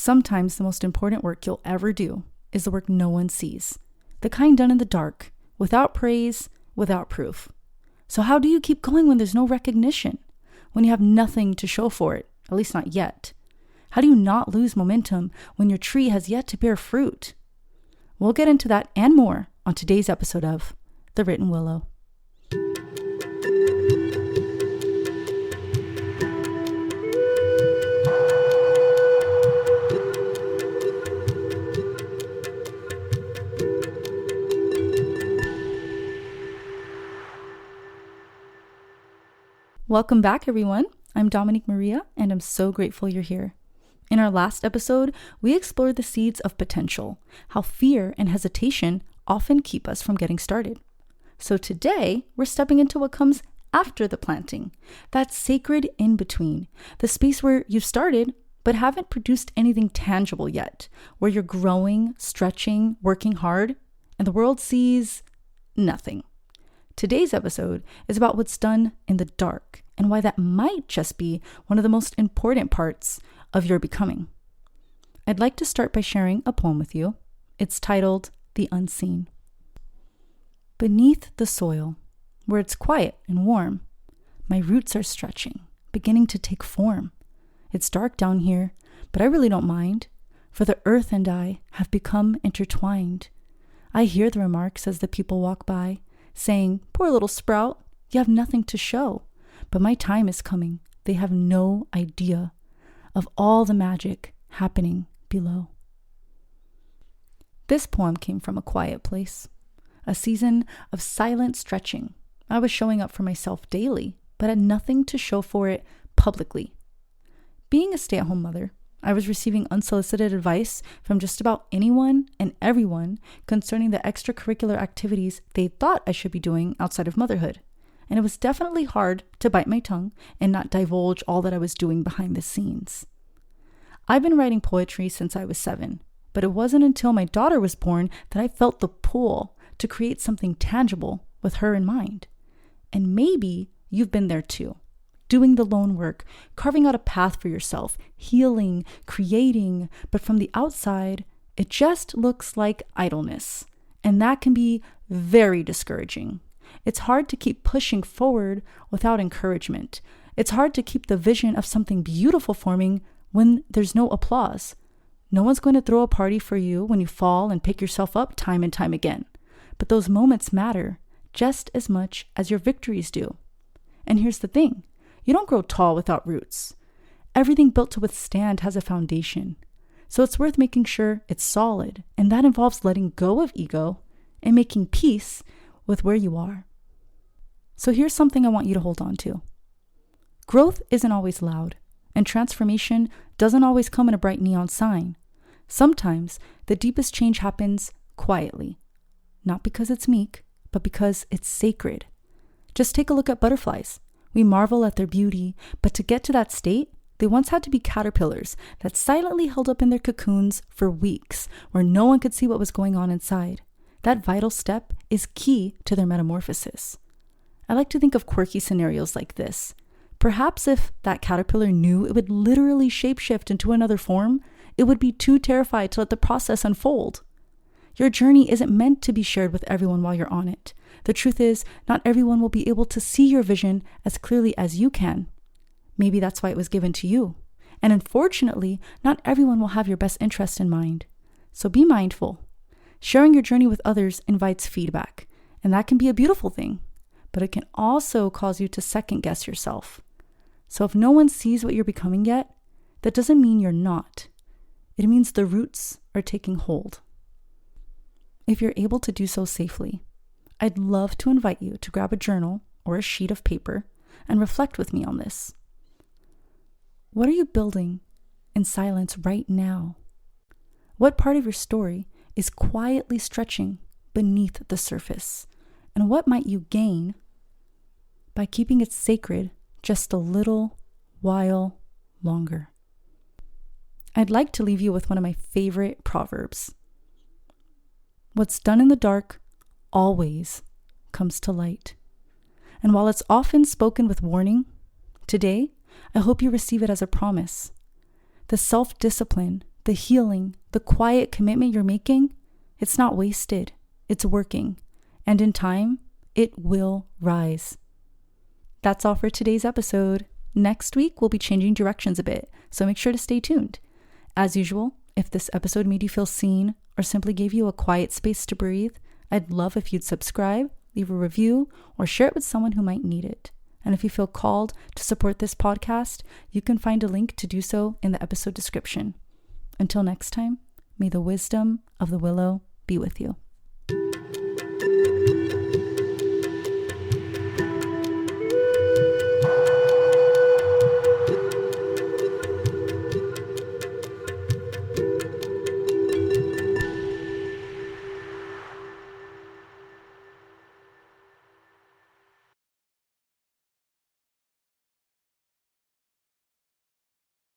Sometimes the most important work you'll ever do is the work no one sees, the kind done in the dark, without praise, without proof. So how do you keep going when there's no recognition, when you have nothing to show for it, at least not yet? How do you not lose momentum when your tree has yet to bear fruit? We'll get into that and more on today's episode of The Written Willow. Welcome back, everyone. I'm Dominique Maria, and I'm so grateful you're here. In our last episode, we explored the seeds of potential, how fear and hesitation often keep us from getting started. So today, we're stepping into what comes after the planting, that sacred in-between, the space where you've started but haven't produced anything tangible yet, where you're growing, stretching, working hard, and the world sees nothing. Today's episode is about what's done in the dark and why that might just be one of the most important parts of your becoming. I'd like to start by sharing a poem with you. It's titled The Unseen. Beneath the soil, where it's quiet and warm, my roots are stretching, beginning to take form. It's dark down here, but I really don't mind, for the earth and I have become intertwined. I hear the remarks as the people walk by, saying, "Poor little sprout, you have nothing to show." But my time is coming. They have no idea of all the magic happening below. This poem came from a quiet place, a season of silent stretching. I was showing up for myself daily, but had nothing to show for it publicly. Being a stay-at-home mother, I was receiving unsolicited advice from just about anyone and everyone concerning the extracurricular activities they thought I should be doing outside of motherhood. And it was definitely hard to bite my tongue and not divulge all that I was doing behind the scenes. I've been writing poetry since I was 7, but it wasn't until my daughter was born that I felt the pull to create something tangible with her in mind. And maybe you've been there too. Doing the lone work, carving out a path for yourself, healing, creating, but from the outside, it just looks like idleness. And that can be very discouraging. It's hard to keep pushing forward without encouragement. It's hard to keep the vision of something beautiful forming when there's no applause. No one's going to throw a party for you when you fall and pick yourself up time and time again. But those moments matter just as much as your victories do. And here's the thing. You don't grow tall without roots. Everything built to withstand has a foundation. So it's worth making sure it's solid. And that involves letting go of ego and making peace with where you are. So here's something I want you to hold on to. Growth isn't always loud, and transformation doesn't always come in a bright neon sign. Sometimes the deepest change happens quietly, not because it's meek, but because it's sacred. Just take a look at butterflies. We marvel at their beauty, but to get to that state, they once had to be caterpillars that silently held up in their cocoons for weeks, where no one could see what was going on inside. That vital step is key to their metamorphosis. I like to think of quirky scenarios like this. Perhaps if that caterpillar knew it would literally shapeshift into another form, it would be too terrified to let the process unfold. Your journey isn't meant to be shared with everyone while you're on it. The truth is, not everyone will be able to see your vision as clearly as you can. Maybe that's why it was given to you. And unfortunately, not everyone will have your best interest in mind. So be mindful. Sharing your journey with others invites feedback, and that can be a beautiful thing, but it can also cause you to second guess yourself. So if no one sees what you're becoming yet, that doesn't mean you're not. It means the roots are taking hold. If you're able to do so safely, I'd love to invite you to grab a journal or a sheet of paper and reflect with me on this. What are you building in silence right now? What part of your story is quietly stretching beneath the surface? And what might you gain by keeping it sacred just a little while longer? I'd like to leave you with one of my favorite proverbs. What's done in the dark always comes to light. And while it's often spoken with warning, today, I hope you receive it as a promise. The self-discipline the healing, the quiet commitment you're making, it's not wasted. It's working. And in time, it will rise. That's all for today's episode. Next week, we'll be changing directions a bit, so make sure to stay tuned. As usual, if this episode made you feel seen or simply gave you a quiet space to breathe, I'd love if you'd subscribe, leave a review, or share it with someone who might need it. And if you feel called to support this podcast, you can find a link to do so in the episode description. Until next time, may the wisdom of the willow be with you.